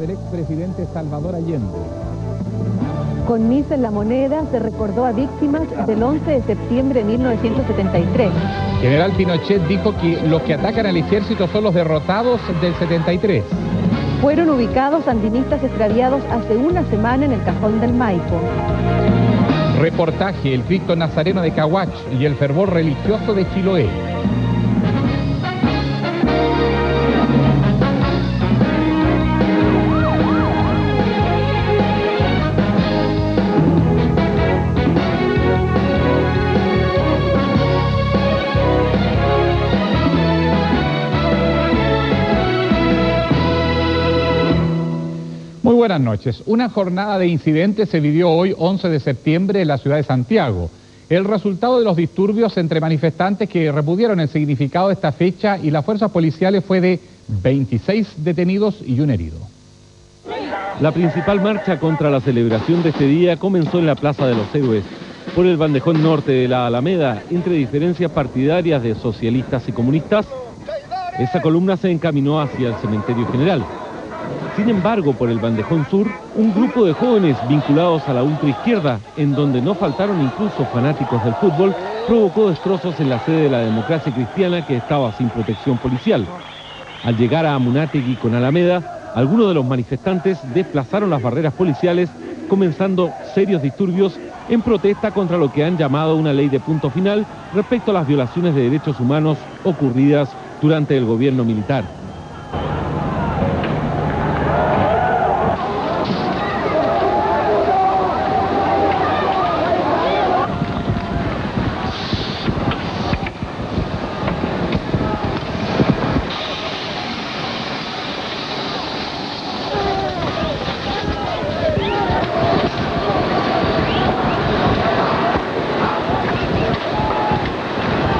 del expresidente Salvador Allende. Con misa en La Moneda se recordó a víctimas del 11 de septiembre de 1973. General Pinochet dijo que los que atacan al ejército son los derrotados del 73. Fueron ubicados sandinistas extraviados hace una semana en el Cajón del Maipo. Reportaje: el Cristo Nazareno de Caguach y el fervor religioso de Chiloé. Muy buenas noches. Una jornada de incidentes se vivió hoy, 11 de septiembre, en la ciudad de Santiago. El resultado de los disturbios entre manifestantes que repudiaron el significado de esta fecha y las fuerzas policiales fue de 26 detenidos y un herido. La principal marcha contra la celebración de este día comenzó en la Plaza de los Héroes, por el bandejón norte de la Alameda, entre diferencias partidarias de socialistas y comunistas. Esa columna se encaminó hacia el Cementerio General. Sin embargo, por el bandejón sur, un grupo de jóvenes vinculados a la ultraizquierda, en donde no faltaron incluso fanáticos del fútbol, provocó destrozos en la sede de la Democracia Cristiana, que estaba sin protección policial. Al llegar a Amunátegui con Alameda, algunos de los manifestantes desplazaron las barreras policiales, comenzando serios disturbios en protesta contra lo que han llamado una ley de punto final respecto a las violaciones de derechos humanos ocurridas durante el gobierno militar.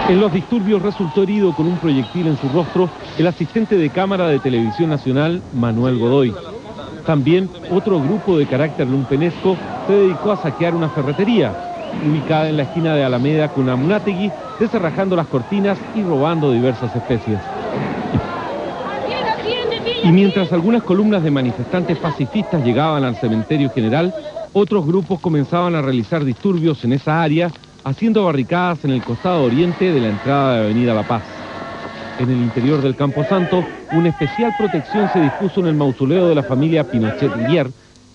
En los disturbios resultó herido con un proyectil en su rostro el asistente de cámara de Televisión Nacional, Manuel Godoy. También otro grupo de carácter lumpenesco se dedicó a saquear una ferretería, ubicada en la esquina de Alameda con Amunátegui, descerrajando las cortinas y robando diversas especies. Y mientras algunas columnas de manifestantes pacifistas llegaban al Cementerio General, otros grupos comenzaban a realizar disturbios en esa área, haciendo barricadas en el costado oriente de la entrada de Avenida La Paz. En el interior del Camposanto, una especial protección se dispuso en el mausoleo de la familia Pinochet-Guillier,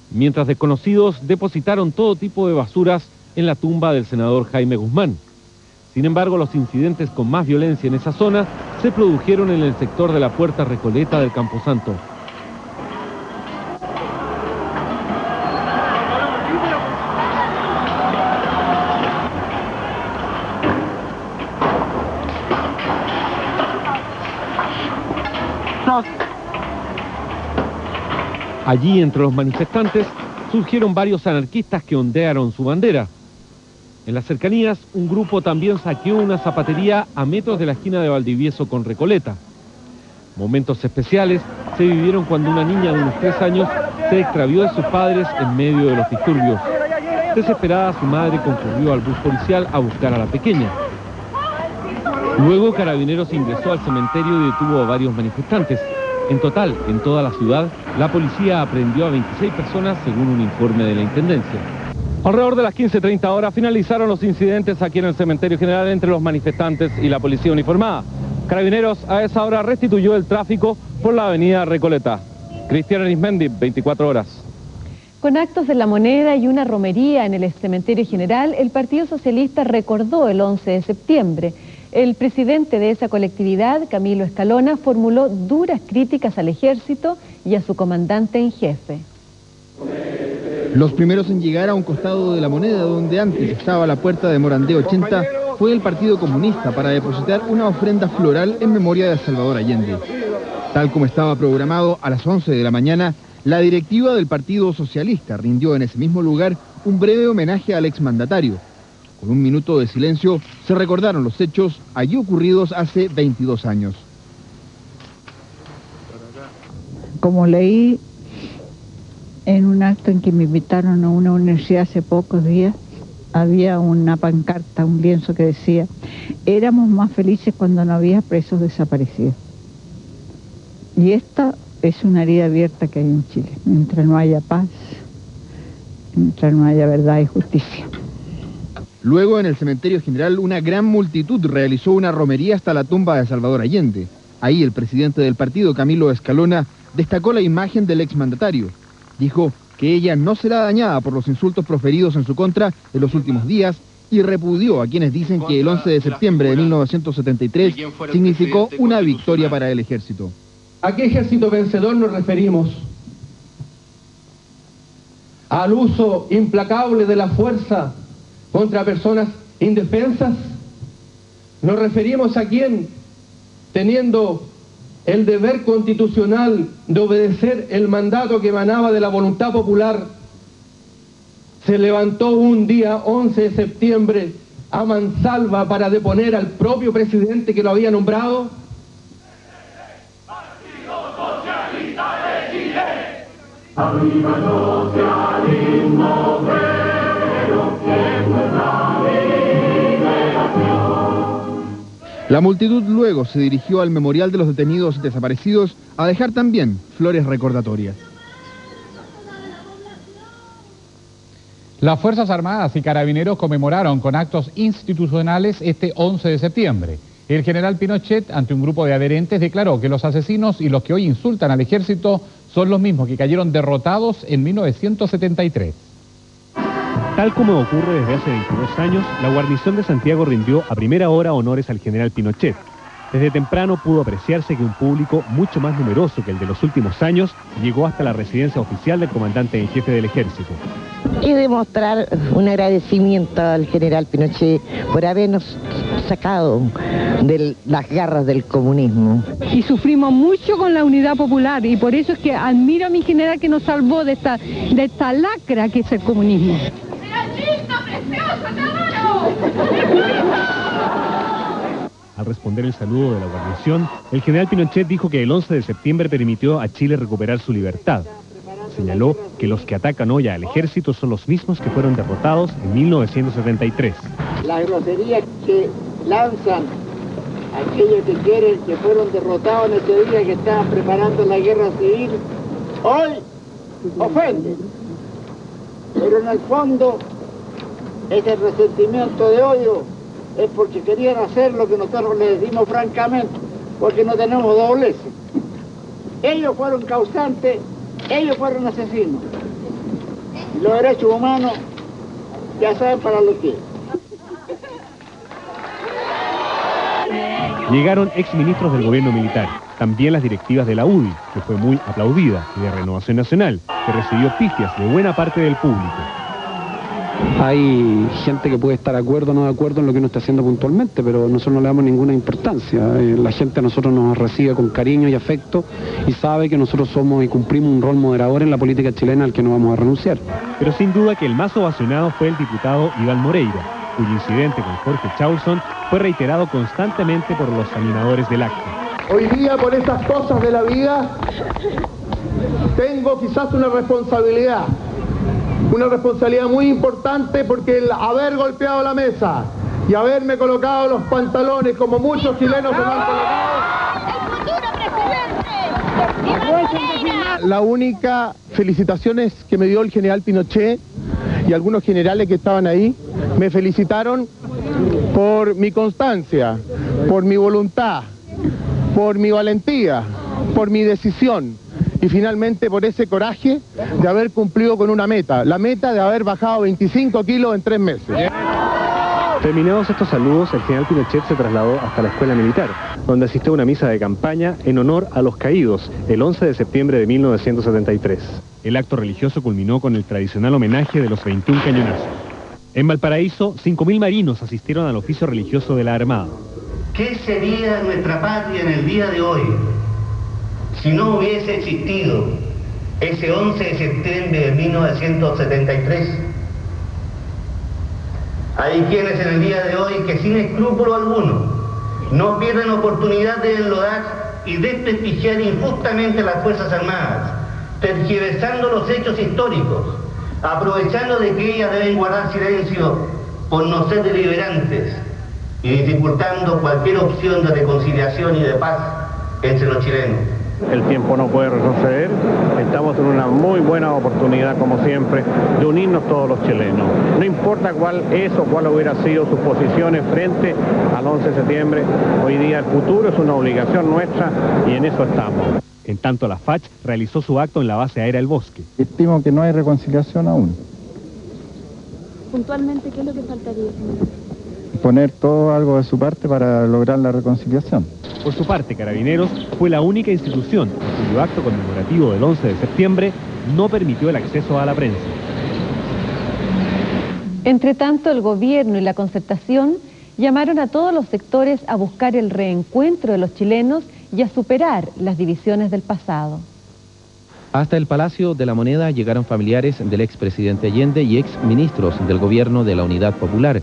mientras desconocidos depositaron todo tipo de basuras en la tumba del senador Jaime Guzmán. Sin embargo, los incidentes con más violencia en esa zona se produjeron en el sector de la Puerta Recoleta del Camposanto. Allí, entre los manifestantes, surgieron varios anarquistas que ondearon su bandera. En las cercanías, un grupo también saqueó una zapatería a metros de la esquina de Valdivieso con Recoleta. Momentos especiales se vivieron cuando una niña de unos 3 años se extravió de sus padres en medio de los disturbios. Desesperada, su madre concurrió al bus policial a buscar a la pequeña. Luego, Carabineros ingresó al cementerio y detuvo a varios manifestantes. En total, en toda la ciudad, la policía aprehendió a 26 personas según un informe de la Intendencia. Alrededor de las 15:30 horas finalizaron los incidentes aquí en el Cementerio General entre los manifestantes y la policía uniformada. Carabineros a esa hora restituyó el tráfico por la avenida Recoleta. Cristian Arismendi, 24 horas. Con actos de La Moneda y una romería en el Cementerio General, el Partido Socialista recordó el 11 de septiembre. El presidente de esa colectividad, Camilo Escalona, formuló duras críticas al ejército y a su comandante en jefe. Los primeros en llegar a un costado de La Moneda, donde antes estaba la puerta de Morandé 80, fue el Partido Comunista para depositar una ofrenda floral en memoria de Salvador Allende. Tal como estaba programado, a las 11 de la mañana, la directiva del Partido Socialista rindió en ese mismo lugar un breve homenaje al exmandatario. Con un minuto de silencio se recordaron los hechos allí ocurridos hace 22 años. Como leí en un acto en que me invitaron a una universidad hace pocos días, había una pancarta, un lienzo que decía: éramos más felices cuando no había presos desaparecidos. Y esta es una herida abierta que hay en Chile. Mientras no haya paz, mientras no haya verdad y justicia. Luego, en el cementerio general, una gran multitud realizó una romería hasta la tumba de Salvador Allende. Ahí el presidente del partido, Camilo Escalona, destacó la imagen del exmandatario. Dijo que ella no será dañada por los insultos proferidos en su contra en los últimos días y repudió a quienes dicen que el 11 de septiembre de 1973 significó una victoria para el ejército. ¿A qué ejército vencedor nos referimos? ¿Al uso implacable de la fuerza contra personas indefensas? ¿Nos referimos a quién, teniendo el deber constitucional de obedecer el mandato que emanaba de la voluntad popular, se levantó un día 11 de septiembre a mansalva para deponer al propio presidente que lo había nombrado? Partido Socialista de Chile. Arriba el socialismo, pero que nuestra liberación. La multitud luego se dirigió al memorial de los detenidos desaparecidos a dejar también flores recordatorias. Las Fuerzas Armadas y Carabineros conmemoraron con actos institucionales este 11 de septiembre. El general Pinochet, ante un grupo de adherentes, declaró que los asesinos y los que hoy insultan al ejército son los mismos que cayeron derrotados en 1973. Tal como ocurre desde hace 22 años, la guarnición de Santiago rindió a primera hora honores al general Pinochet. Desde temprano pudo apreciarse que un público mucho más numeroso que el de los últimos años llegó hasta la residencia oficial del comandante en jefe del ejército. Y demostrar un agradecimiento al general Pinochet por habernos sacado de las garras del comunismo. Y sufrimos mucho con la unidad popular y por eso es que admiro a mi general que nos salvó de esta lacra que es el comunismo. Al responder el saludo de la guarnición, el general Pinochet dijo que el 11 de septiembre permitió a Chile recuperar su libertad. Señaló que los que atacan hoy al ejército son los mismos que fueron derrotados en 1973. Las groserías que lanzan aquellos que quieren que fueron derrotados en ese día que estaban preparando la guerra civil, hoy ofenden. Pero en el fondo, ese resentimiento de odio es porque querían hacer lo que nosotros les decimos francamente, porque no tenemos dobleces. Ellos fueron causantes, ellos fueron asesinos. Y los derechos humanos ya saben para lo que es. Llegaron exministros del gobierno militar, también las directivas de la UDI, que fue muy aplaudida, y de Renovación Nacional, que recibió pifias de buena parte del público. Hay gente que puede estar de acuerdo o no de acuerdo en lo que uno está haciendo puntualmente, pero nosotros no le damos ninguna importancia. La gente a nosotros nos recibe con cariño y afecto y sabe que nosotros somos y cumplimos un rol moderador en la política chilena al que no vamos a renunciar. Pero sin duda que el más ovacionado fue el diputado Iván Moreira, cuyo incidente con Jorge Chausson fue reiterado constantemente por los animadores del acto. Hoy día, por esas cosas de la vida, tengo quizás una responsabilidad muy importante, porque el haber golpeado la mesa y haberme colocado los pantalones como muchos chilenos se me han colocado. La única felicitaciones que me dio el general Pinochet y algunos generales que estaban ahí, me felicitaron por mi constancia, por mi voluntad, por mi valentía, por mi decisión y finalmente por ese coraje de haber cumplido con una meta, la meta de haber bajado 25 kilos en 3 meses. Terminados estos saludos, el general Pinochet se trasladó hasta la escuela militar, donde asistió a una misa de campaña en honor a los caídos, el 11 de septiembre de 1973. El acto religioso culminó con el tradicional homenaje de los 21 cañonazos. En Valparaíso, 5.000 marinos asistieron al oficio religioso de la Armada. ¿Qué sería nuestra patria en el día de hoy si no hubiese existido ese 11 de septiembre de 1973? Hay quienes en el día de hoy que sin escrúpulo alguno no pierden oportunidad de enlodar y desprestigiar injustamente las Fuerzas Armadas, tergiversando los hechos históricos, aprovechando de que ellas deben guardar silencio por no ser deliberantes y dificultando cualquier opción de reconciliación y de paz entre los chilenos. El tiempo no puede retroceder, estamos en una muy buena oportunidad, como siempre, de unirnos todos los chilenos. No importa cuál es o cuál hubiera sido sus posiciones frente al 11 de septiembre, hoy día el futuro es una obligación nuestra y en eso estamos. En tanto, la FACH realizó su acto en la base aérea El Bosque. Estimo que no hay reconciliación aún. Puntualmente, ¿qué es lo que faltaría, señor? Poner todo algo de su parte para lograr la reconciliación. Por su parte, Carabineros fue la única institución cuyo acto conmemorativo del 11 de septiembre no permitió el acceso a la prensa. Entre tanto, el gobierno y la concertación llamaron a todos los sectores a buscar el reencuentro de los chilenos y a superar las divisiones del pasado. Hasta el Palacio de la Moneda llegaron familiares del expresidente Allende y exministros del gobierno de la Unidad Popular,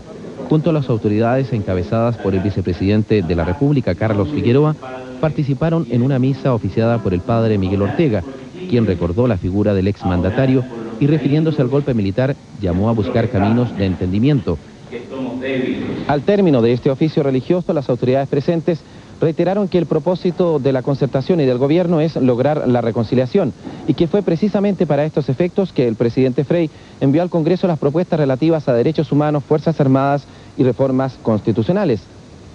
junto a las autoridades encabezadas por el vicepresidente de la República, Carlos Figueroa, participaron en una misa oficiada por el padre Miguel Ortega, quien recordó la figura del exmandatario y, refiriéndose al golpe militar, llamó a buscar caminos de entendimiento. Al término de este oficio religioso, las autoridades presentes reiteraron que el propósito de la concertación y del gobierno es lograr la reconciliación y que fue precisamente para estos efectos que el presidente Frei envió al Congreso las propuestas relativas a derechos humanos, Fuerzas Armadas y reformas constitucionales.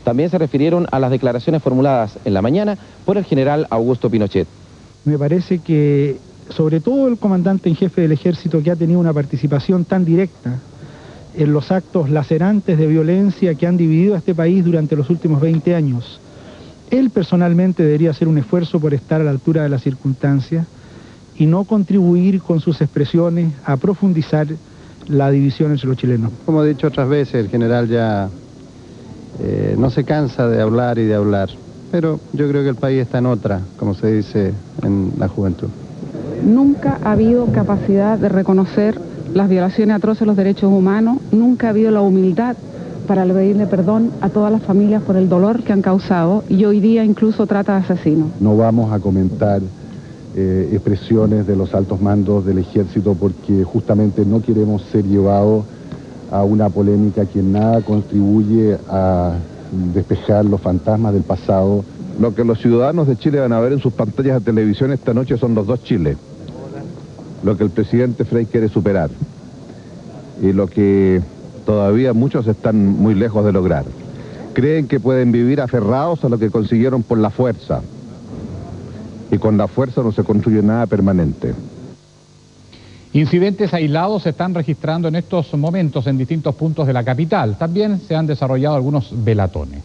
También se refirieron a las declaraciones formuladas en la mañana por el general Augusto Pinochet. Me parece que, sobre todo el comandante en jefe del ejército, que ha tenido una participación tan directa en los actos lacerantes de violencia que han dividido a este país durante los últimos 20 años, él personalmente debería hacer un esfuerzo por estar a la altura de las circunstancias y no contribuir con sus expresiones a profundizar la división entre los chilenos. Como he dicho otras veces, el general ya no se cansa de hablar y de hablar, pero yo creo que el país está en otra, como se dice en la juventud. Nunca ha habido capacidad de reconocer las violaciones atroces de los derechos humanos, nunca ha habido la humildad para pedirle perdón a todas las familias por el dolor que han causado y hoy día incluso trata de asesinos. No vamos a comentar expresiones de los altos mandos del ejército porque justamente no queremos ser llevados a una polémica que en nada contribuye a despejar los fantasmas del pasado. Lo que los ciudadanos de Chile van a ver en sus pantallas de televisión esta noche son los dos Chiles. Lo que el presidente Frei quiere superar y lo que todavía muchos están muy lejos de lograr. Creen que pueden vivir aferrados a lo que consiguieron por la fuerza. Y con la fuerza no se construye nada permanente. Incidentes aislados se están registrando en estos momentos en distintos puntos de la capital. También se han desarrollado algunos velatones.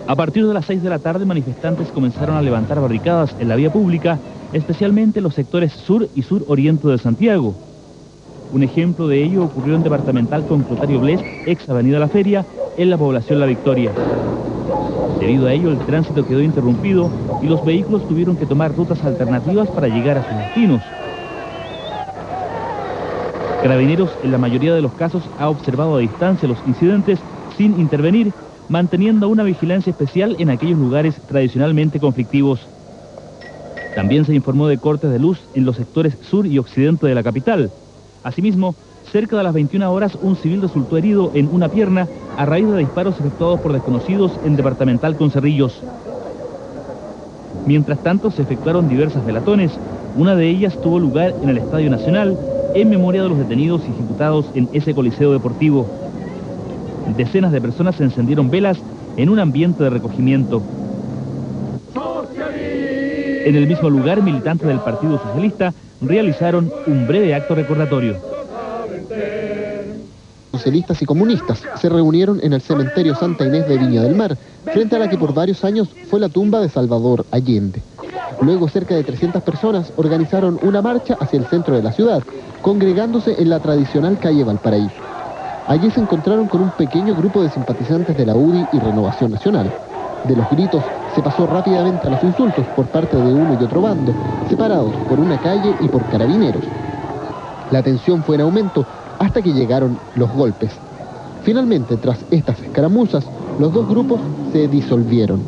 A partir de las 6 de la tarde, manifestantes comenzaron a levantar barricadas en la vía pública, especialmente en los sectores sur y sur-oriente de Santiago. Un ejemplo de ello ocurrió en Departamental con Clotario Bles, ex Avenida La Feria, en la población La Victoria. Debido a ello, el tránsito quedó interrumpido y los vehículos tuvieron que tomar rutas alternativas para llegar a sus destinos. Carabineros, en la mayoría de los casos, ha observado a distancia los incidentes sin intervenir, manteniendo una vigilancia especial en aquellos lugares tradicionalmente conflictivos. También se informó de cortes de luz en los sectores sur y occidente de la capital. Asimismo, cerca de las 21 horas, un civil resultó herido en una pierna a raíz de disparos efectuados por desconocidos en Departamental con Cerrillos. Mientras tanto, se efectuaron diversas velatones. Una de ellas tuvo lugar en el Estadio Nacional, en memoria de los detenidos y ejecutados en ese coliseo deportivo. Decenas de personas encendieron velas en un ambiente de recogimiento. En el mismo lugar, militantes del Partido Socialista realizaron un breve acto recordatorio. Socialistas y comunistas se reunieron en el cementerio Santa Inés de Viña del Mar, frente a la que por varios años fue la tumba de Salvador Allende. Luego, cerca de 300 personas organizaron una marcha hacia el centro de la ciudad, congregándose en la tradicional calle Valparaíso. Allí se encontraron con un pequeño grupo de simpatizantes de la UDI y Renovación Nacional. De los gritos se pasó rápidamente a los insultos por parte de uno y otro bando, separados por una calle y por carabineros. La tensión fue en aumento hasta que llegaron los golpes. Finalmente, tras estas escaramuzas, los dos grupos se disolvieron.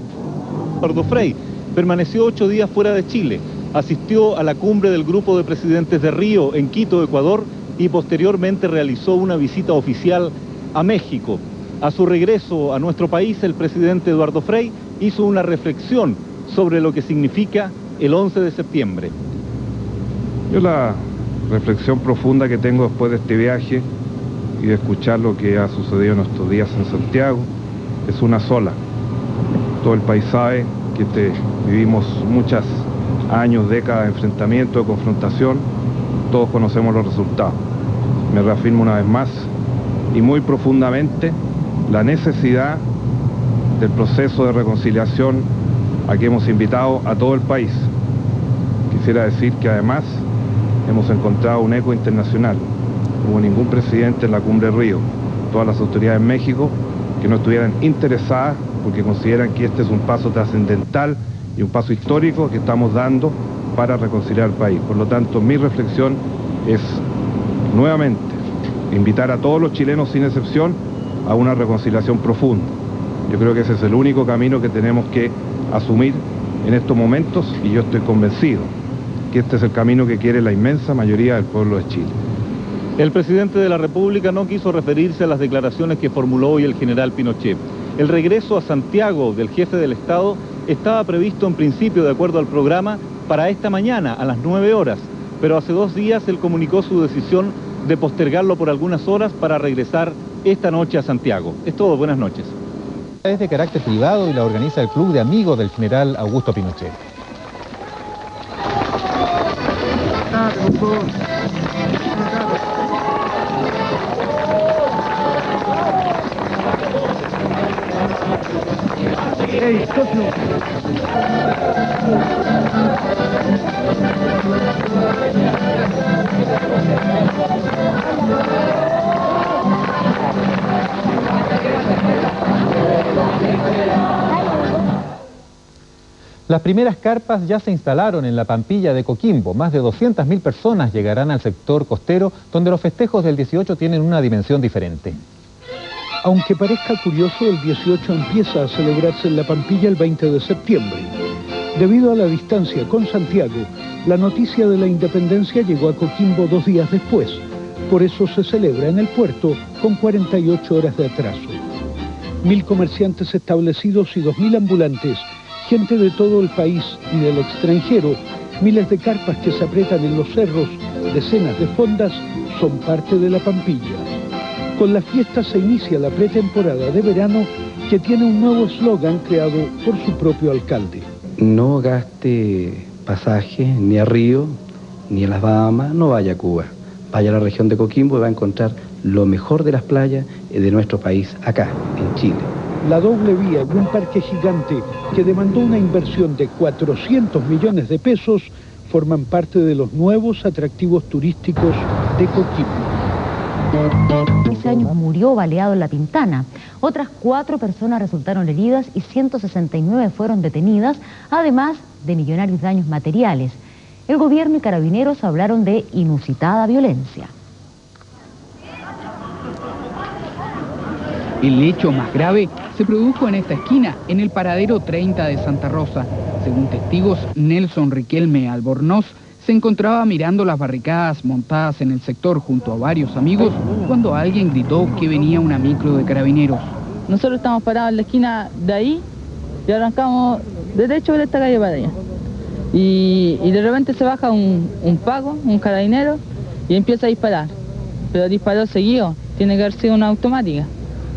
Eduardo Frei permaneció 8 días fuera de Chile, asistió a la cumbre del grupo de presidentes de Río en Quito, Ecuador, y posteriormente realizó una visita oficial a México. A su regreso a nuestro país, el presidente Eduardo Frei hizo una reflexión sobre lo que significa el 11 de septiembre. Yo la reflexión profunda que tengo después de este viaje y de escuchar lo que ha sucedido en estos días en Santiago es una sola. Todo el país sabe que vivimos muchos años, décadas de enfrentamiento, de confrontación. Todos conocemos los resultados. Me reafirmo una vez más y muy profundamente la necesidad del proceso de reconciliación a que hemos invitado a todo el país. Quisiera decir que además hemos encontrado un eco internacional. No hubo ningún presidente en la Cumbre Río, todas las autoridades en México, que no estuvieran interesadas porque consideran que este es un paso trascendental y un paso histórico que estamos dando para reconciliar el país. Por lo tanto, mi reflexión es nuevamente invitar a todos los chilenos sin excepción a una reconciliación profunda. Yo creo que ese es el único camino que tenemos que asumir en estos momentos y yo estoy convencido que este es el camino que quiere la inmensa mayoría del pueblo de Chile. El presidente de la República no quiso referirse a las declaraciones que formuló hoy el general Pinochet. El regreso a Santiago del jefe del Estado estaba previsto en principio, de acuerdo al programa, para esta mañana a las 9 horas, pero hace 2 días él comunicó su decisión de postergarlo por algunas horas para regresar esta noche a Santiago. Es todo, buenas noches. Es de carácter privado y la organiza el Club de Amigos del general Augusto Pinochet. Las primeras carpas ya se instalaron en la Pampilla de Coquimbo. Más de 200.000 personas llegarán al sector costero, donde los festejos del 18 tienen una dimensión diferente. Aunque parezca curioso, el 18 empieza a celebrarse en la Pampilla el 20 de septiembre. Debido a la distancia con Santiago, la noticia de la independencia llegó a Coquimbo 2 días después. Por eso se celebra en el puerto con 48 horas de atraso. 1.000 comerciantes establecidos y 2.000 ambulantes, gente de todo el país y del extranjero, miles de carpas que se apretan en los cerros, decenas de fondas, son parte de la Pampilla. Con la fiesta se inicia la pretemporada de verano, que tiene un nuevo eslogan creado por su propio alcalde. No gaste pasaje ni a Río, ni a las Bahamas, no vaya a Cuba. Vaya a la región de Coquimbo y va a encontrar lo mejor de las playas de nuestro país, acá, en Chile. La doble vía y un parque gigante que demandó una inversión de 400 millones de pesos forman parte de los nuevos atractivos turísticos de Coquimbo. Ese año murió baleado en La Pintana. Otras 4 personas resultaron heridas y 169 fueron detenidas, además de millonarios daños materiales. El gobierno y carabineros hablaron de inusitada violencia. El hecho más grave se produjo en esta esquina, en el paradero 30 de Santa Rosa. Según testigos, Nelson Riquelme Albornoz se encontraba mirando las barricadas montadas en el sector junto a varios amigos cuando alguien gritó que venía una micro de carabineros. Nosotros estamos parados en la esquina de ahí y arrancamos derecho por esta calle para allá. Y de repente se baja un pago, un carabinero, y empieza a disparar. Pero disparó seguido, tiene que haber sido una automática,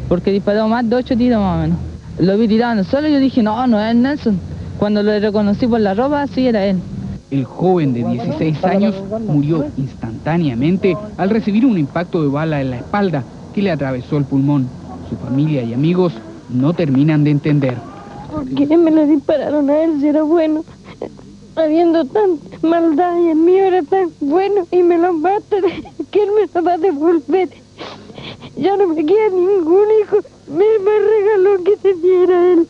porque disparó más de 8 tiros más o menos. Lo vi tirando solo y yo dije, no, no es Nelson. Cuando lo reconocí por la ropa, sí era él. El joven de 16 años murió instantáneamente al recibir un impacto de bala en la espalda que le atravesó el pulmón. Su familia y amigos no terminan de entender. ¿Por qué me le dispararon a él si era bueno? Habiendo tanta maldad y el mío era tan bueno y me lo matan, que él me lo va a devolver. Ya no me queda ningún hijo, me regaló que se diera él.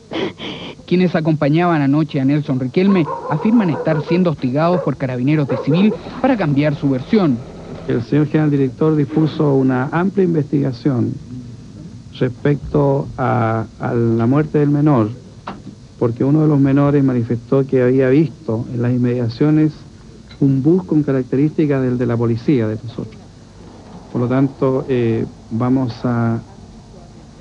Quienes acompañaban anoche a Nelson Riquelme afirman estar siendo hostigados por carabineros de civil para cambiar su versión. El señor general director dispuso una amplia investigación respecto a la muerte del menor, porque uno de los menores manifestó que había visto en las inmediaciones un bus con características del de la policía de nosotros. Por lo tanto, vamos a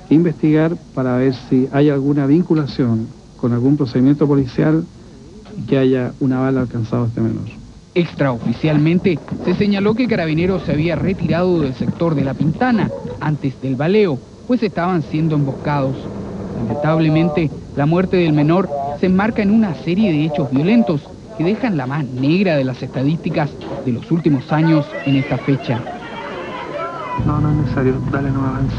investigar para ver si hay alguna vinculación con algún procedimiento policial que haya una bala alcanzado a este menor. Extraoficialmente, se señaló que Carabineros se había retirado del sector de La Pintana antes del baleo, pues estaban siendo emboscados. Lamentablemente, la muerte del menor se enmarca en una serie de hechos violentos que dejan la más negra de las estadísticas de los últimos años en esta fecha. No es necesario, dale, no avance.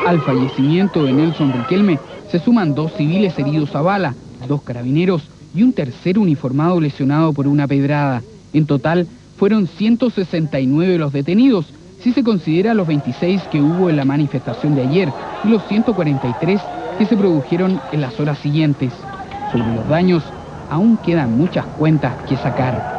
Al fallecimiento de Nelson Riquelme se suman 2 civiles heridos a bala, 2 carabineros y un tercer uniformado lesionado por una pedrada. En total, fueron 169 los detenidos, si se considera los 26 que hubo en la manifestación de ayer y los 143 que se produjeron en las horas siguientes. Sobre los daños, aún quedan muchas cuentas que sacar.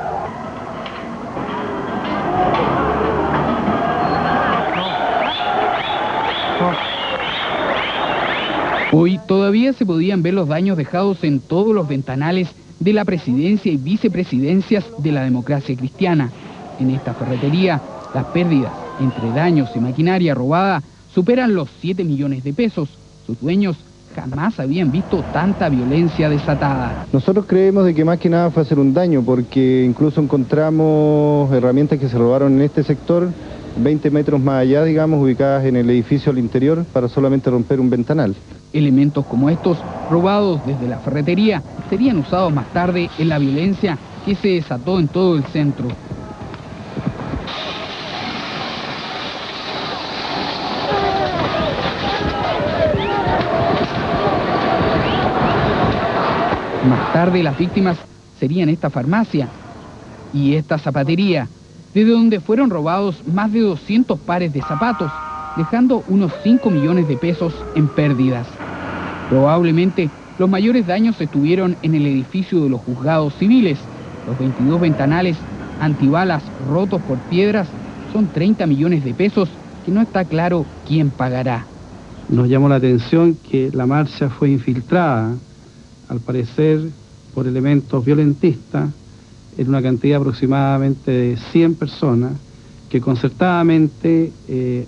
Hoy todavía se podían ver los daños dejados en todos los ventanales de la presidencia y vicepresidencias de la democracia cristiana. En esta ferretería, las pérdidas entre daños y maquinaria robada superan los 7 millones de pesos. Sus dueños jamás habían visto tanta violencia desatada. Nosotros creemos de que más que nada fue hacer un daño, porque incluso encontramos herramientas que se robaron en este sector, 20 metros más allá, digamos, ubicadas en el edificio al interior, para solamente romper un ventanal. Elementos como estos, robados desde la ferretería, serían usados más tarde en la violencia que se desató en todo el centro. Más tarde las víctimas serían esta farmacia y esta zapatería, desde donde fueron robados más de 200 pares de zapatos, dejando unos 5 millones de pesos en pérdidas. Probablemente los mayores daños estuvieron en el edificio de los juzgados civiles. Los 22 ventanales antibalas rotos por piedras son 30 millones de pesos que no está claro quién pagará. Nos llamó la atención que la marcha fue infiltrada, al parecer por elementos violentistas, en una cantidad aproximadamente de 100 personas que concertadamente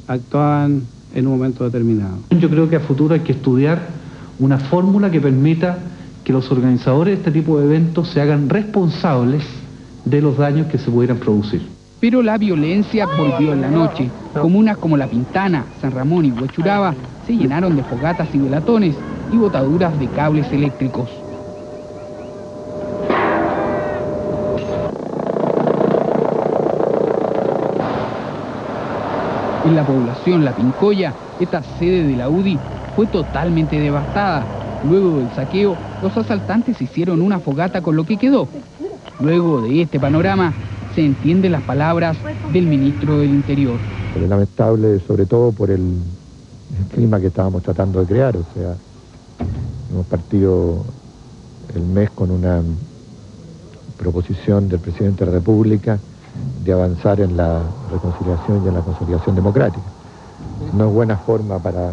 actuaban en un momento determinado. Yo creo que a futuro hay que estudiar una fórmula que permita que los organizadores de este tipo de eventos se hagan responsables de los daños que se pudieran producir. Pero la violencia volvió en la noche. Comunas como La Pintana, San Ramón y Huechuraba se llenaron de fogatas y velatones y botaduras de cables eléctricos. En la población La Pincoya, esta sede de la UDI fue totalmente devastada. Luego del saqueo, los asaltantes hicieron una fogata con lo que quedó. Luego de este panorama, se entienden las palabras del ministro del Interior. Es lamentable, sobre todo por el clima que estábamos tratando de crear. O sea, hemos partido el mes con una proposición del presidente de la República de avanzar en la reconciliación y en la consolidación democrática. No es buena forma para,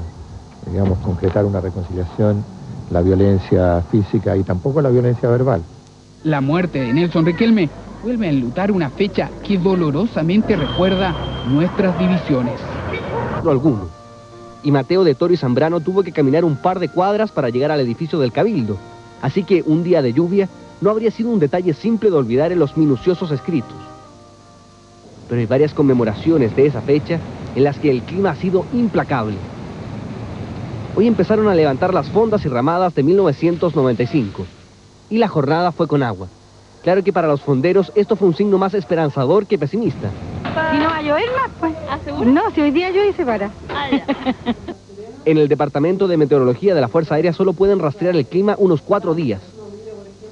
digamos, concretar una reconciliación la violencia física y tampoco la violencia verbal. La muerte de Nelson Riquelme vuelve a enlutar una fecha que dolorosamente recuerda nuestras divisiones. Alguno. Y Mateo de Toro y Zambrano tuvo que caminar un par de cuadras para llegar al edificio del Cabildo. Así que un día de lluvia no habría sido un detalle simple de olvidar en los minuciosos escritos. Pero hay varias conmemoraciones de esa fecha en las que el clima ha sido implacable. Hoy empezaron a levantar las fondas y ramadas de 1995. Y la jornada fue con agua. Claro que para los fonderos esto fue un signo más esperanzador que pesimista. ¿Y no va a llover más, pues? No, si hoy día llueve se para. En el Departamento de Meteorología de la Fuerza Aérea solo pueden rastrear el clima unos 4 días.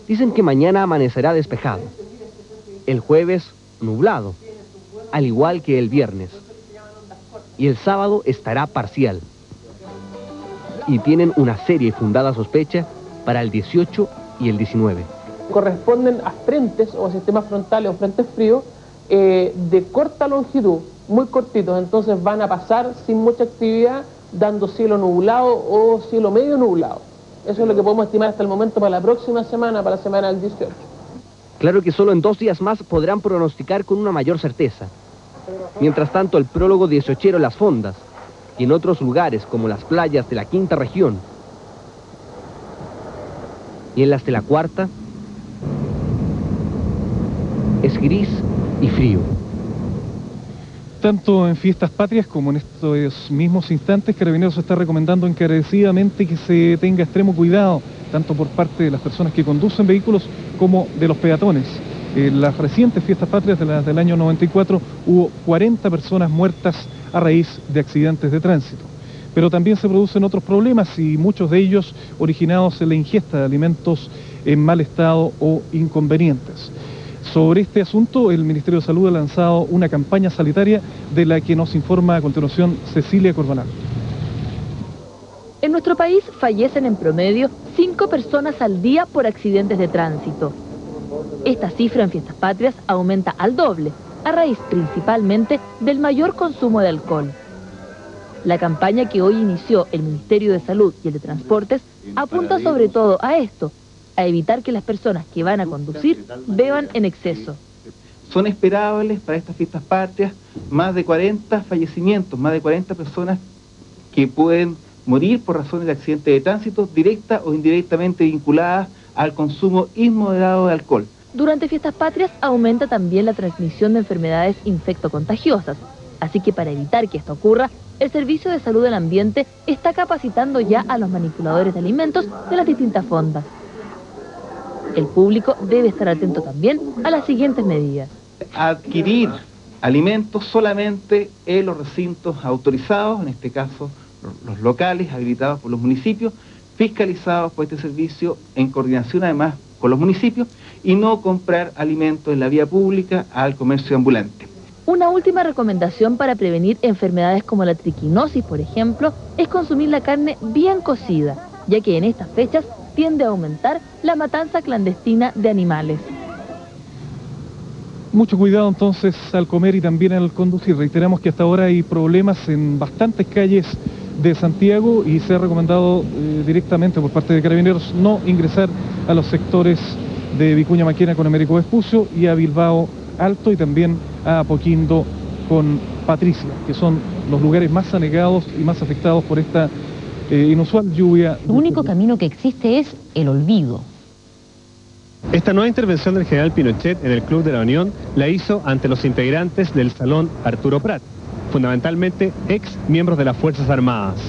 Dicen que mañana amanecerá despejado. El jueves, nublado. Al igual que el viernes. Y el sábado estará parcial. Y tienen una seria y fundada sospecha para el 18 y el 19. Corresponden a frentes o a sistemas frontales o frentes fríos de corta longitud, muy cortitos, entonces van a pasar sin mucha actividad, dando cielo nublado o cielo medio nublado. Eso es lo que podemos estimar hasta el momento para la próxima semana, para la semana del 18. Claro que solo en 2 días más podrán pronosticar con una mayor certeza. Mientras tanto, el prólogo 18ero en las fondas y en otros lugares como las playas de la quinta región y en las de la cuarta es gris y frío. Tanto en Fiestas Patrias como en estos mismos instantes, Carabineros está recomendando encarecidamente que se tenga extremo cuidado, tanto por parte de las personas que conducen vehículos como de los peatones. En las recientes Fiestas Patrias del año 94 hubo 40 personas muertas a raíz de accidentes de tránsito. Pero también se producen otros problemas y muchos de ellos originados en la ingesta de alimentos en mal estado o inconvenientes. Sobre este asunto, el Ministerio de Salud ha lanzado una campaña sanitaria de la que nos informa a continuación Cecilia Corbalán. En nuestro país fallecen en promedio 5 personas al día por accidentes de tránsito. Esta cifra en Fiestas Patrias aumenta al doble, a raíz principalmente del mayor consumo de alcohol. La campaña que hoy inició el Ministerio de Salud y el de Transportes apunta sobre todo a esto, a evitar que las personas que van a conducir beban en exceso. Son esperables para estas Fiestas Patrias más de 40 fallecimientos, más de 40 personas que pueden morir por razones de accidente de tránsito, directa o indirectamente vinculadas al consumo inmoderado de alcohol. Durante Fiestas Patrias aumenta también la transmisión de enfermedades infectocontagiosas, así que para evitar que esto ocurra, el Servicio de Salud del Ambiente está capacitando ya a los manipuladores de alimentos de las distintas fondas. El público debe estar atento también a las siguientes medidas. Adquirir alimentos solamente en los recintos autorizados, en este caso los locales habilitados por los municipios, fiscalizados por este servicio en coordinación además con los municipios, y no comprar alimentos en la vía pública al comercio ambulante. Una última recomendación para prevenir enfermedades como la triquinosis, por ejemplo, es consumir la carne bien cocida, ya que en estas fechas tiende a aumentar la matanza clandestina de animales. Mucho cuidado entonces al comer y también al conducir. Reiteramos que hasta ahora hay problemas en bastantes calles de Santiago y se ha recomendado directamente por parte de Carabineros no ingresar a los sectores de Vicuña Maquena con Américo Vespucio y a Bilbao Alto y también a Apoquindo con Patricia, que son los lugares más anegados y más afectados por esta inusual lluvia. El único camino que existe es el olvido. Esta nueva intervención del general Pinochet en el Club de la Unión la hizo ante los integrantes del Salón Arturo Prat, fundamentalmente ex miembros de las Fuerzas Armadas.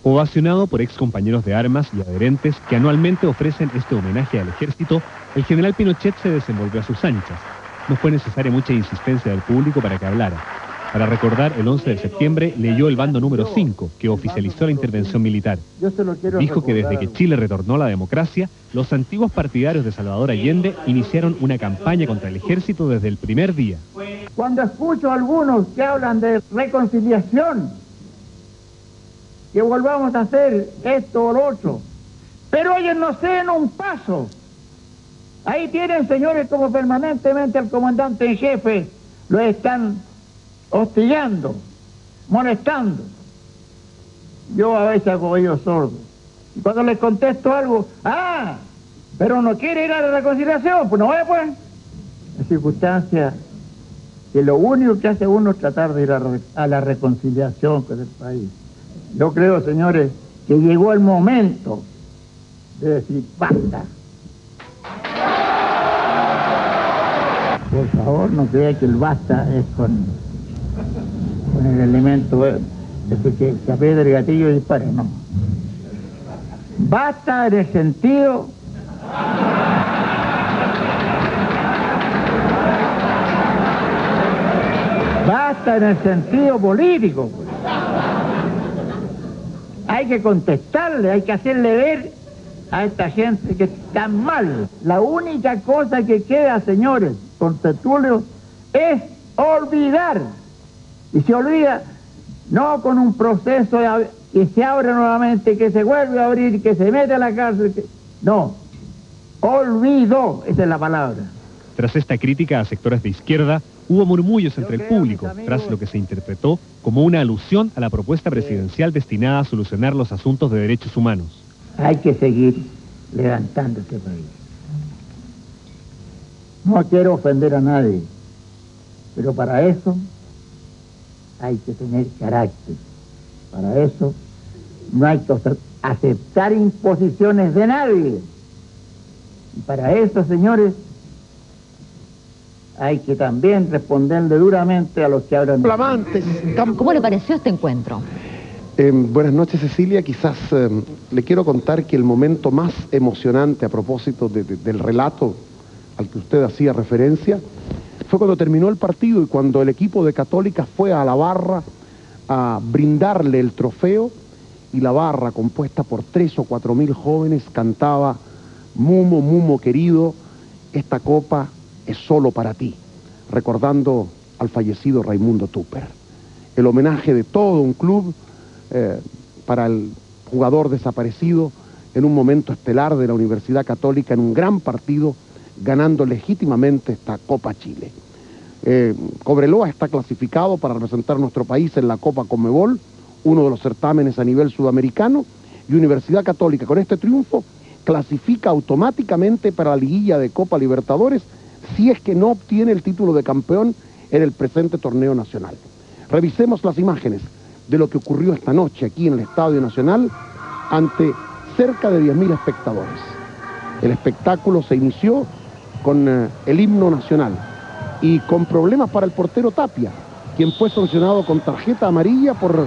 Ovacionado por ex compañeros de armas y adherentes que anualmente ofrecen este homenaje al ejército, el general Pinochet se desenvolvió a sus anchas. No fue necesaria mucha insistencia del público para que hablara. Para recordar, el 11 de septiembre leyó el bando número 5, que oficializó la intervención militar. Dijo que desde que Chile retornó a la democracia, los antiguos partidarios de Salvador Allende iniciaron una campaña contra el ejército desde el primer día. Cuando escucho a algunos que hablan de reconciliación, que volvamos a hacer esto o lo otro, pero ellos no ceden un paso. Ahí tienen, señores, como permanentemente al comandante en jefe lo están hostigando, molestando. Yo a veces hago oídos sordos. Y cuando les contesto algo, pero no quiere ir a la reconciliación, pues no vaya pues. En circunstancias que lo único que hace uno es tratar de ir a la reconciliación con el país. Yo creo, señores, que llegó el momento de decir basta. Por favor, no crea que el basta es con el elemento ese que se aprieta el gatillo y dispara, no. Basta en el sentido político. Pues. Hay que contestarle, hay que hacerle ver a esta gente que está mal. La única cosa que queda, señores contertulios, es olvidar. Y se olvida no con un proceso que se abre nuevamente, que se vuelve a abrir, que se mete a la cárcel. No, olvido, esa es la palabra. Tras esta crítica a sectores de izquierda, hubo murmullos entre el público, tras lo que se interpretó como una alusión a la propuesta presidencial destinada a solucionar los asuntos de derechos humanos. Hay que seguir levantando este país. No quiero ofender a nadie, pero para eso hay que tener carácter. Para eso no hay que aceptar imposiciones de nadie. Y para eso, señores, hay que también responderle duramente a los que hablan. Flamantes. ¿Cómo le pareció este encuentro? Buenas noches, Cecilia. Quizás le quiero contar que el momento más emocionante a propósito del relato al que usted hacía referencia fue cuando terminó el partido y cuando el equipo de Católica fue a la barra a brindarle el trofeo, y la barra, compuesta por 3.000 o 4.000 jóvenes, cantaba: Mumo, Mumo querido, esta copa es solo para ti, recordando al fallecido Raimundo Tupper. El homenaje de todo un club para el jugador desaparecido en un momento estelar de la Universidad Católica, en un gran partido, ganando legítimamente esta Copa Chile. Cobreloa está clasificado para representar a nuestro país en la Copa Conmebol, uno de los certámenes a nivel sudamericano, y Universidad Católica con este triunfo clasifica automáticamente para la liguilla de Copa Libertadores si es que no obtiene el título de campeón en el presente torneo nacional. Revisemos las imágenes de lo que ocurrió esta noche aquí en el Estadio Nacional ante cerca de 10.000 espectadores. El espectáculo se inició con el himno nacional y con problemas para el portero Tapia, quien fue sancionado con tarjeta amarilla por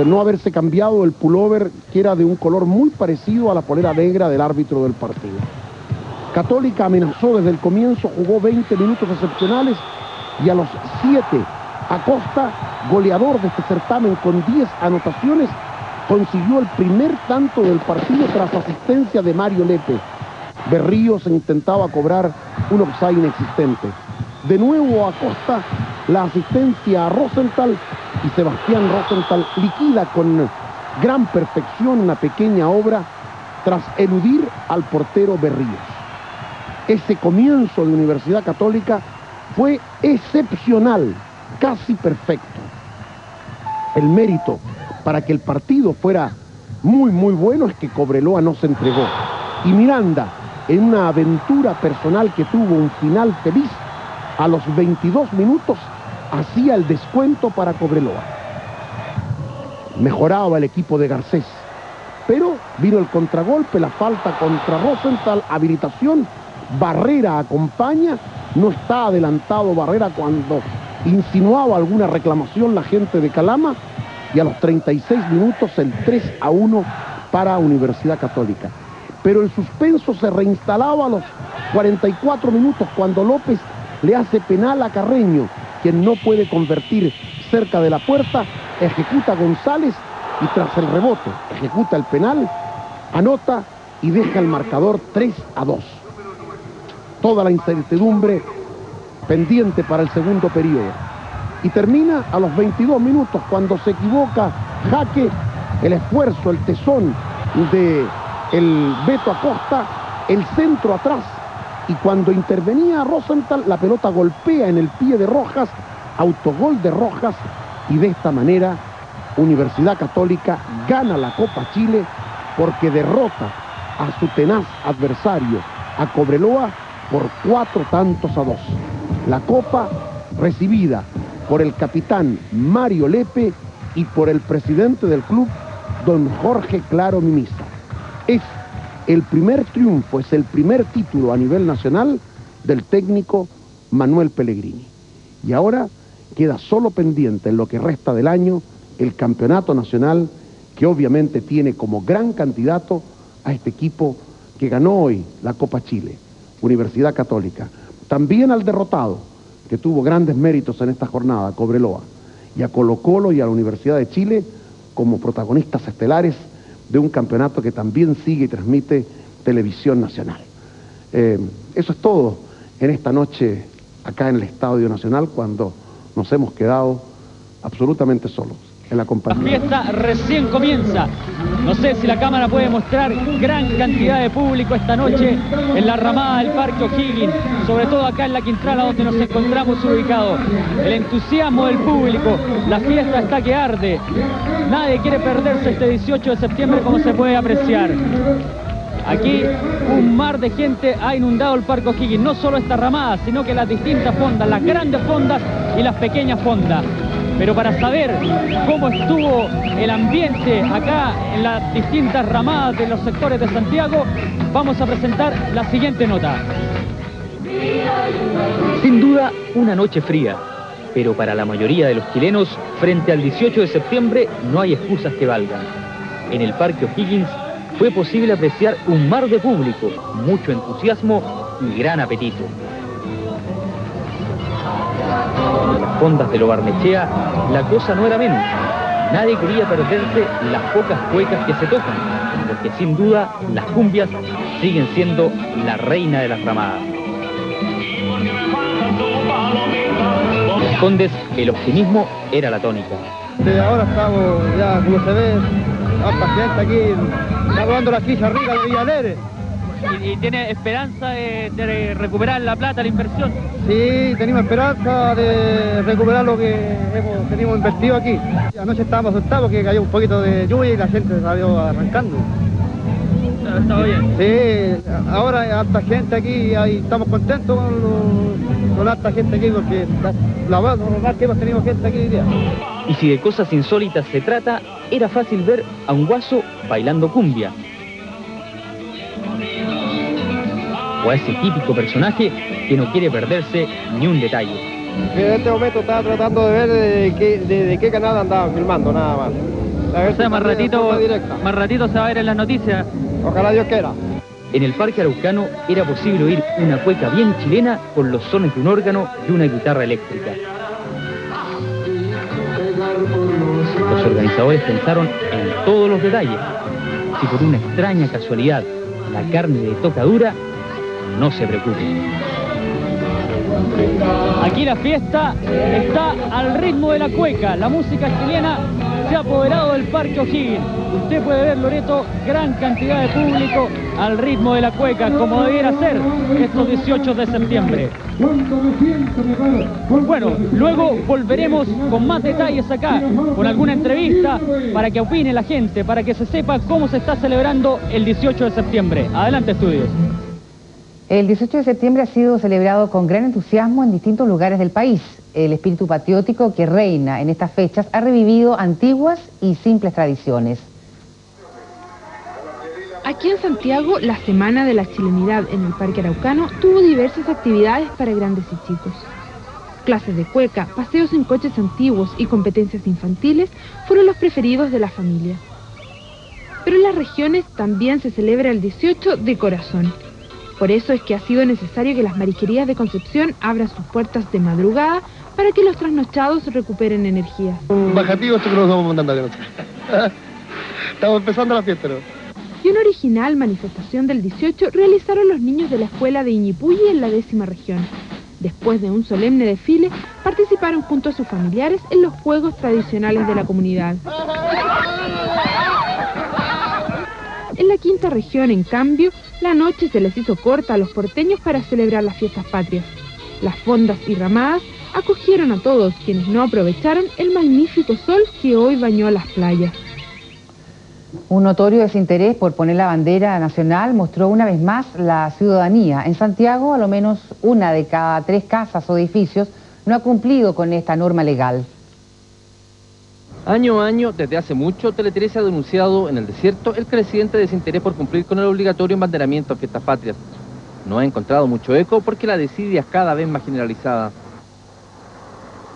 no haberse cambiado el pullover, que era de un color muy parecido a la polera negra del árbitro del partido. Católica amenazó desde el comienzo, jugó 20 minutos excepcionales y a los 7 Acosta, goleador de este certamen con 10 anotaciones, consiguió el primer tanto del partido tras asistencia de Mario Lepe. Berríos intentaba cobrar un offside inexistente. De nuevo Acosta, la asistencia a Rosenthal, y Sebastián Rosenthal liquida con gran perfección una pequeña obra tras eludir al portero Berríos. Ese comienzo de Universidad Católica fue excepcional, casi perfecto. El mérito para que el partido fuera muy bueno es que Cobreloa no se entregó. Y Miranda, en una aventura personal que tuvo un final feliz, a los 22 minutos hacía el descuento para Cobreloa. Mejoraba el equipo de Garcés, pero vino el contragolpe, la falta contra Rosenthal, habilitación, Barrera acompaña, no está adelantado Barrera cuando insinuaba alguna reclamación la gente de Calama, y a los 36 minutos el 3-1 para Universidad Católica. Pero el suspenso se reinstalaba a los 44 minutos cuando López le hace penal a Carreño, quien no puede convertir cerca de la puerta, ejecuta González y tras el rebote ejecuta el penal, anota y deja el marcador 3-2. Toda la incertidumbre pendiente para el segundo periodo. Y termina a los 22 minutos cuando se equivoca Jaque, el esfuerzo, el tesón de el Beto Acosta, el centro atrás, y cuando intervenía Rosenthal, la pelota golpea en el pie de Rojas, autogol de Rojas, y de esta manera Universidad Católica gana la Copa Chile porque derrota a su tenaz adversario, a Cobreloa, por 4-2. La Copa recibida por el capitán Mario Lepe y por el presidente del club, don Jorge Claro Mimisa. Es el primer triunfo, es el primer título a nivel nacional del técnico Manuel Pellegrini. Y ahora queda solo pendiente en lo que resta del año el campeonato nacional, que obviamente tiene como gran candidato a este equipo que ganó hoy la Copa Chile, Universidad Católica. También al derrotado, que tuvo grandes méritos en esta jornada, Cobreloa, y a Colo-Colo y a la Universidad de Chile como protagonistas estelares de un campeonato que también sigue y transmite Televisión Nacional. Eso es todo en esta noche acá en el Estadio Nacional, cuando nos hemos quedado absolutamente solos en la compañía. La fiesta recién comienza. No sé si la cámara puede mostrar gran cantidad de público esta noche en la ramada del Parque O'Higgins, sobre todo acá en la Quintrala donde nos encontramos ubicados. El entusiasmo del público, la fiesta está que arde. Nadie quiere perderse este 18 de septiembre, como se puede apreciar. Aquí un mar de gente ha inundado el Parque O'Higgins, no solo esta ramada, sino que las distintas fondas, las grandes fondas y las pequeñas fondas. Pero para saber cómo estuvo el ambiente acá en las distintas ramadas de los sectores de Santiago, vamos a presentar la siguiente nota. Sin duda, una noche fría, pero para la mayoría de los chilenos, frente al 18 de septiembre no hay excusas que valgan. En el Parque O'Higgins fue posible apreciar un mar de público, mucho entusiasmo y gran apetito. En las fondas de Lo Barnechea, la cosa no era menos. Nadie quería perderse las pocas cuecas que se tocan, porque sin duda las cumbias siguen siendo la reina de las ramadas. En Las Condes, el optimismo era la tónica. De ahora estamos ya, como se ve, harta gente aquí, está rodando la ficha rica de Villalere. ¿Y tiene esperanza de recuperar la plata, la inversión? Sí, tenemos esperanza de recuperar lo que teníamos invertido aquí. Anoche estábamos asustados porque cayó un poquito de lluvia y la gente salió arrancando. ¿Está bien? Sí, ahora hay harta gente aquí, ahí estamos contentos con harta gente aquí porque la verdad que hemos tenido gente aquí hoy día. Y si de cosas insólitas se trata, era fácil ver a un guaso bailando cumbia. O a ese típico personaje que no quiere perderse ni un detalle. En este momento estaba tratando de ver de qué canal andaban filmando, nada más. O sea, más ratito se va a ver en las noticias. Ojalá Dios quiera. En el Parque Araucano era posible oír una cueca bien chilena con los sones de un órgano y una guitarra eléctrica. Los organizadores pensaron en todos los detalles. Si por una extraña casualidad la carne de tocadura, no se preocupen. Aquí la fiesta está al ritmo de la cueca. La música chilena se ha apoderado del Parque O'Higgins. Usted puede ver, Loreto, gran cantidad de público al ritmo de la cueca, como debiera ser estos 18 de septiembre. Bueno, luego volveremos con más detalles acá, con alguna entrevista, para que opine la gente, para que se sepa cómo se está celebrando el 18 de septiembre. Adelante, estudios. El 18 de septiembre ha sido celebrado con gran entusiasmo en distintos lugares del país. El espíritu patriótico que reina en estas fechas ha revivido antiguas y simples tradiciones. Aquí en Santiago, la Semana de la Chilenidad en el Parque Araucano tuvo diversas actividades para grandes y chicos. Clases de cueca, paseos en coches antiguos y competencias infantiles fueron los preferidos de la familia. Pero en las regiones también se celebra el 18 de corazón. Por eso es que ha sido necesario que las marisquerías de Concepción abran sus puertas de madrugada para que los trasnochados recuperen energía. Un bajativo esto que nos estamos mandando acá nosotros. Estamos empezando la fiesta, ¿no? Y una original manifestación del 18 realizaron los niños de la escuela de Iñipulli en la 10ª región. Después de un solemne desfile, participaron junto a sus familiares en los juegos tradicionales de la comunidad. En la 5ª región, en cambio, la noche se les hizo corta a los porteños para celebrar las fiestas patrias. Las fondas y ramadas acogieron a todos quienes no aprovecharon el magnífico sol que hoy bañó las playas. Un notorio desinterés por poner la bandera nacional mostró una vez más la ciudadanía. En Santiago, a lo menos una de cada 3 casas o edificios no ha cumplido con esta norma legal. Año a año, desde hace mucho, Teletrece ha denunciado en el desierto el creciente desinterés por cumplir con el obligatorio embanderamiento en fiestas patrias. No ha encontrado mucho eco porque la desidia es cada vez más generalizada.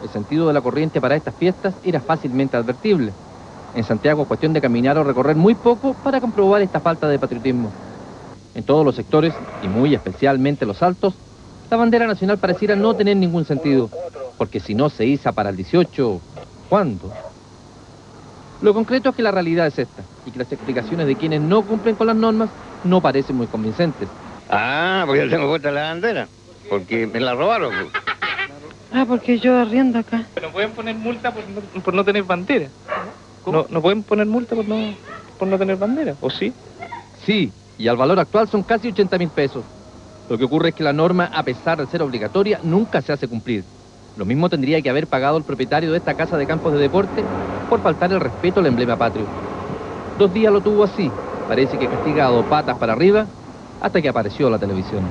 El sentido de la corriente para estas fiestas era fácilmente advertible. En Santiago, cuestión de caminar o recorrer muy poco para comprobar esta falta de patriotismo. En todos los sectores, y muy especialmente los altos, la bandera nacional pareciera no tener ningún sentido, porque si no se iza para el 18, ¿cuándo? Lo concreto es que la realidad es esta, y que las explicaciones de quienes no cumplen con las normas no parecen muy convincentes. Ah, porque yo tengo puesta la bandera, porque me la robaron. Ah, porque yo arriendo acá. Pero pueden poner multa por no tener bandera. No pueden poner multa por no tener bandera, ¿o sí? Sí, y al valor actual son casi 80.000 pesos. Lo que ocurre es que la norma, a pesar de ser obligatoria, nunca se hace cumplir. Lo mismo tendría que haber pagado el propietario de esta casa de campos de deporte por faltar el respeto al emblema patrio. 2 días lo tuvo así, parece que castigado patas para arriba, hasta que apareció la televisión.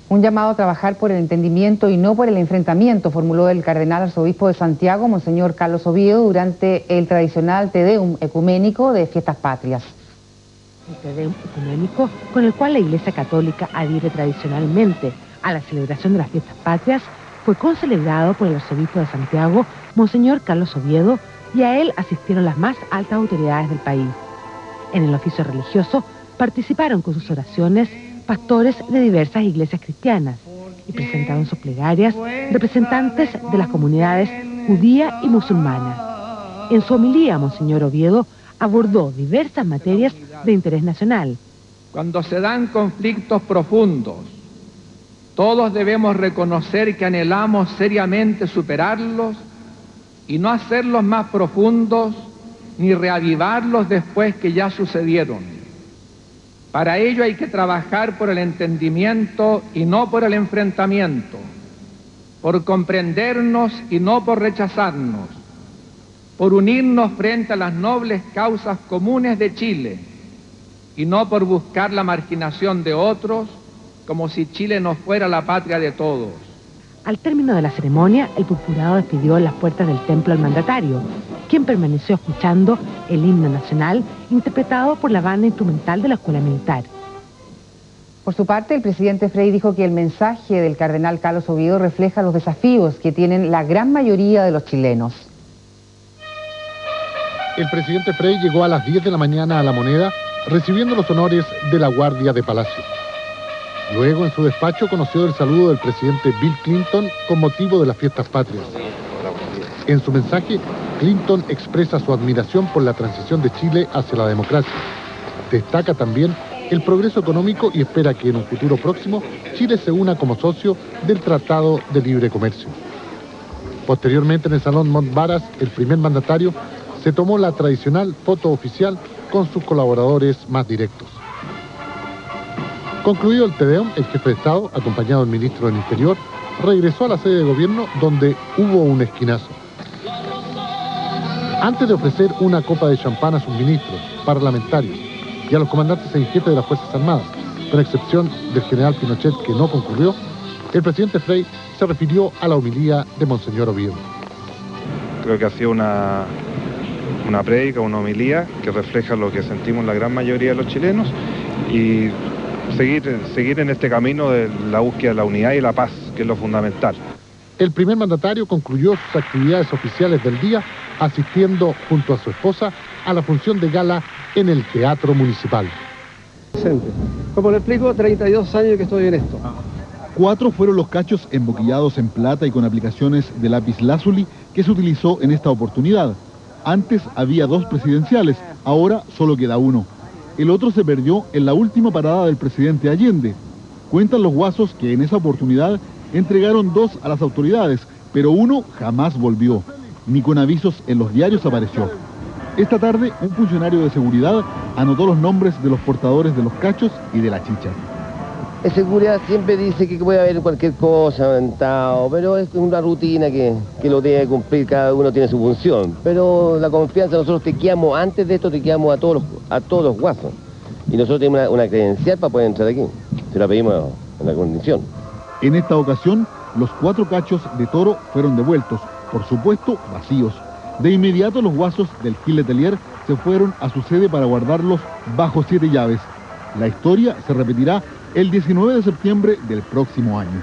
Un llamado a trabajar por el entendimiento y no por el enfrentamiento, formuló el cardenal arzobispo de Santiago, Monseñor Carlos Oviedo, durante el tradicional Te Deum ecuménico de Fiestas Patrias. El Te Deum ecuménico, con el cual la Iglesia Católica adhiere tradicionalmente a la celebración de las Fiestas Patrias, fue concelebrado por el arzobispo de Santiago, Monseñor Carlos Oviedo, y a él asistieron las más altas autoridades del país. En el oficio religioso participaron con sus oraciones pastores de diversas iglesias cristianas y presentaron sus plegarias representantes de las comunidades judía y musulmana. En su homilía, Monseñor Oviedo abordó diversas materias de interés nacional. Cuando se dan conflictos profundos, todos debemos reconocer que anhelamos seriamente superarlos y no hacerlos más profundos ni reavivarlos después que ya sucedieron. Para ello hay que trabajar por el entendimiento y no por el enfrentamiento, por comprendernos y no por rechazarnos, por unirnos frente a las nobles causas comunes de Chile y no por buscar la marginación de otros como si Chile no fuera la patria de todos. Al término de la ceremonia, el purpurado despidió en las puertas del templo al mandatario, quien permaneció escuchando el himno nacional interpretado por la banda instrumental de la Escuela Militar. Por su parte, el presidente Frei dijo que el mensaje del cardenal Carlos Oviedo refleja los desafíos que tienen la gran mayoría de los chilenos. El presidente Frei llegó a las 10 de la mañana a La Moneda, recibiendo los honores de la Guardia de Palacio. Luego, en su despacho, conoció el saludo del presidente Bill Clinton con motivo de las Fiestas Patrias. En su mensaje, Clinton expresa su admiración por la transición de Chile hacia la democracia. Destaca también el progreso económico y espera que en un futuro próximo Chile se una como socio del Tratado de Libre Comercio. Posteriormente, en el Salón Montbaras, el primer mandatario se tomó la tradicional foto oficial con sus colaboradores más directos. Concluido el Te Deum, el jefe de Estado, acompañado del ministro del Interior, regresó a la sede de gobierno donde hubo un esquinazo. Antes de ofrecer una copa de champán a sus ministros, parlamentarios y a los comandantes en jefe de las Fuerzas Armadas, con excepción del general Pinochet que no concurrió, el presidente Frei se refirió a la homilía de Monseñor Oviedo. Creo que ha sido una prédica, una homilía que refleja lo que sentimos la gran mayoría de los chilenos y seguir en este camino de la búsqueda de la unidad y la paz, que es lo fundamental. El primer mandatario concluyó sus actividades oficiales del día asistiendo junto a su esposa a la función de gala en el Teatro Municipal. Como le explico, 32 años que estoy en esto. 4 fueron los cachos emboquillados en plata y con aplicaciones de lápiz lázuli que se utilizó en esta oportunidad. Antes había 2 presidenciales, ahora solo queda uno. El otro se perdió en la última parada del presidente Allende. Cuentan los guasos que en esa oportunidad entregaron 2 a las autoridades, pero uno jamás volvió, ni con avisos en los diarios apareció. Esta tarde, un funcionario de seguridad anotó los nombres de los portadores de los cachos y de la chicha. El seguridad siempre dice que puede haber cualquier cosa aventado, pero es una rutina que lo debe cumplir, cada uno tiene su función. Pero la confianza, nosotros tequeamos, antes de esto tequeamos a todos los guasos. Y nosotros tenemos una credencial para poder entrar aquí, si la pedimos en la condición. En esta ocasión, los 4 cachos de toro fueron devueltos, por supuesto vacíos. De inmediato los guasos del Gil Letelier se fueron a su sede para guardarlos bajo 7 llaves. La historia se repetirá el 19 de septiembre del próximo año.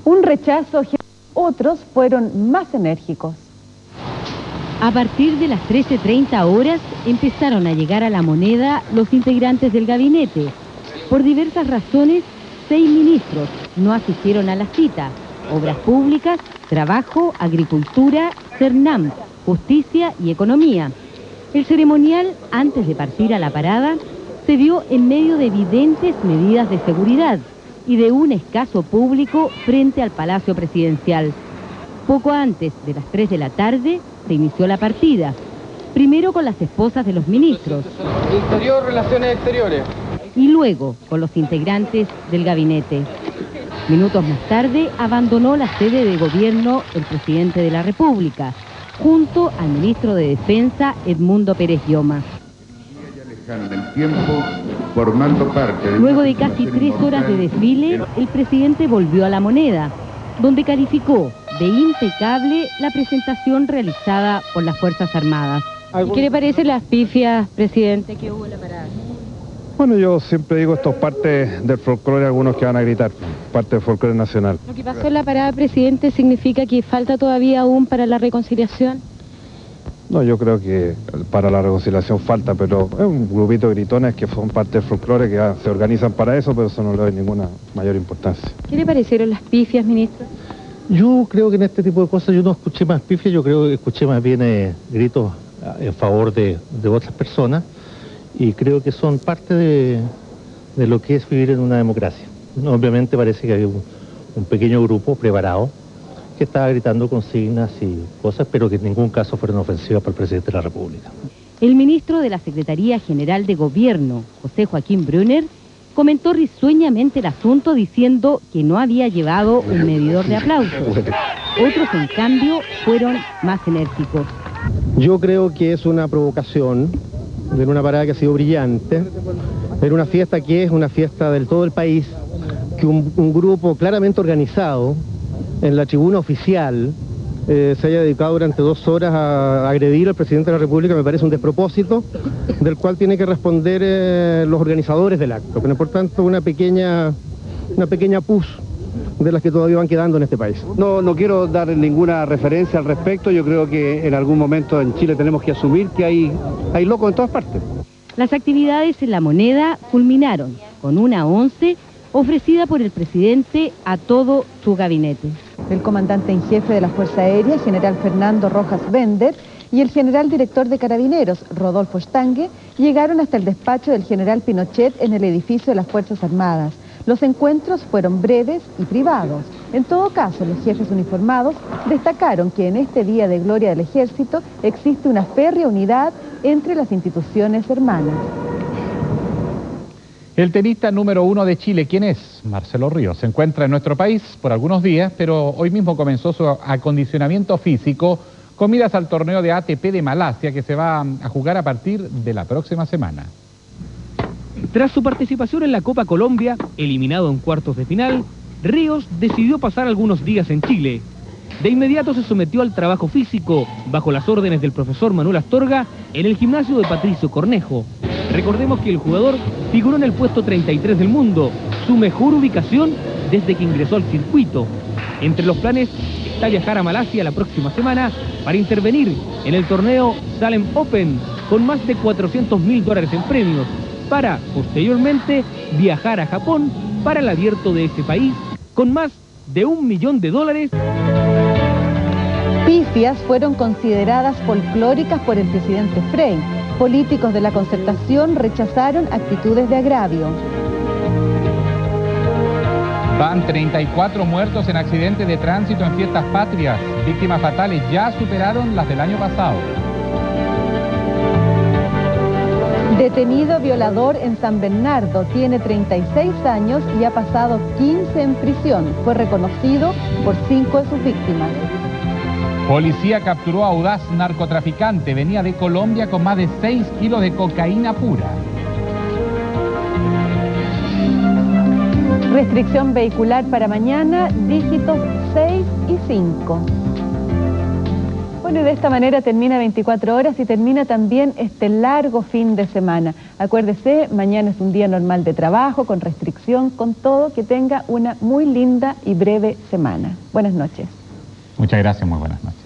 Un rechazo, otros fueron más enérgicos. A partir de las 13:30 horas empezaron a llegar a La Moneda los integrantes del gabinete. Por diversas razones, 6 ministros no asistieron a la cita: Obras Públicas, Trabajo, Agricultura, CERNAM, Justicia y Economía. El ceremonial, antes de partir a la parada, se dio en medio de evidentes medidas de seguridad y de un escaso público frente al Palacio Presidencial. Poco antes de las 3 de la tarde se inició la partida, primero con las esposas de los ministros. Interior, Relaciones Exteriores. Y luego con los integrantes del gabinete. Minutos más tarde abandonó la sede de gobierno el presidente de la República, junto al ministro de Defensa, Edmundo Pérez Lloma. Ya lejana en el tiempo, formando parte de... Luego de casi 3 horas de desfile, el presidente volvió a La Moneda, donde calificó de impecable la presentación realizada por las Fuerzas Armadas. ¿Y qué le parecen las pifias, presidente, que hubo en la parada? Bueno, yo siempre digo, esto es parte del folclore, algunos que van a gritar, parte del folclore nacional. ¿Lo que pasó en la parada, presidente, significa que falta todavía aún para la reconciliación? No, yo creo que para la reconciliación falta, pero es un grupito de gritones que son parte del folclore, que se organizan para eso, pero eso no le doy ninguna mayor importancia. ¿Qué le parecieron las pifias, ministro? Yo creo que en este tipo de cosas yo no escuché más pifias, yo creo que escuché más bien gritos en favor de otras personas, y creo que son parte de lo que es vivir en una democracia. Obviamente parece que había un pequeño grupo preparado que estaba gritando consignas y cosas, pero que en ningún caso fueron ofensivas para el presidente de la República. El ministro de la Secretaría General de Gobierno, José Joaquín Brunner, comentó risueñamente el asunto diciendo que no había llevado un medidor de aplausos. Otros, en cambio, fueron más enérgicos. Yo creo que es una provocación de una parada que ha sido brillante, en una fiesta que es una fiesta del todo el país, que un grupo claramente organizado en la tribuna oficial se haya dedicado durante 2 horas a agredir al presidente de la República. Me parece un despropósito del cual tienen que responder los organizadores del acto, pero por tanto una pequeña pus de las que todavía van quedando en este país. No quiero dar ninguna referencia al respecto. Yo creo que en algún momento en Chile tenemos que asumir que hay locos en todas partes. Las actividades en La Moneda culminaron con una once ofrecida por el presidente a todo su gabinete. El comandante en jefe de la Fuerza Aérea, general Fernando Rojas Bender, y el general director de Carabineros, Rodolfo Stange, llegaron hasta el despacho del general Pinochet en el edificio de las Fuerzas Armadas. Los encuentros fueron breves y privados. En todo caso, los jefes uniformados destacaron que en este Día de Gloria del Ejército existe una férrea unidad entre las instituciones hermanas. El tenista número 1 de Chile, ¿quién es? Marcelo Ríos. Se encuentra en nuestro país por algunos días, pero hoy mismo comenzó su acondicionamiento físico con miras al torneo de ATP de Malasia, que se va a jugar a partir de la próxima semana. Tras su participación en la Copa Colombia, eliminado en cuartos de final, Ríos decidió pasar algunos días en Chile. De inmediato se sometió al trabajo físico, bajo las órdenes del profesor Manuel Astorga, en el gimnasio de Patricio Cornejo. Recordemos que el jugador figuró en el puesto 33 del mundo, su mejor ubicación desde que ingresó al circuito. Entre los planes está viajar a Malasia la próxima semana para intervenir en el torneo Salem Open, con más de $400.000 en premios, para posteriormente viajar a Japón para el abierto de ese país, con más de $1 millón. Pifias fueron consideradas folclóricas por el presidente Frey. Políticos de la Concertación rechazaron actitudes de agravio. Van 34 muertos en accidentes de tránsito en fiestas patrias. Víctimas fatales ya superaron las del año pasado. Detenido violador en San Bernardo, tiene 36 años y ha pasado 15 en prisión. Fue reconocido por 5 de sus víctimas. Policía capturó a audaz narcotraficante. Venía de Colombia con más de 6 kilos de cocaína pura. Restricción vehicular para mañana, dígitos 6 y 5. Bueno, y de esta manera termina 24 horas y termina también este largo fin de semana. Acuérdese, mañana es un día normal de trabajo, con restricción, con todo. Que tenga una muy linda y breve semana. Buenas noches. Muchas gracias, muy buenas noches.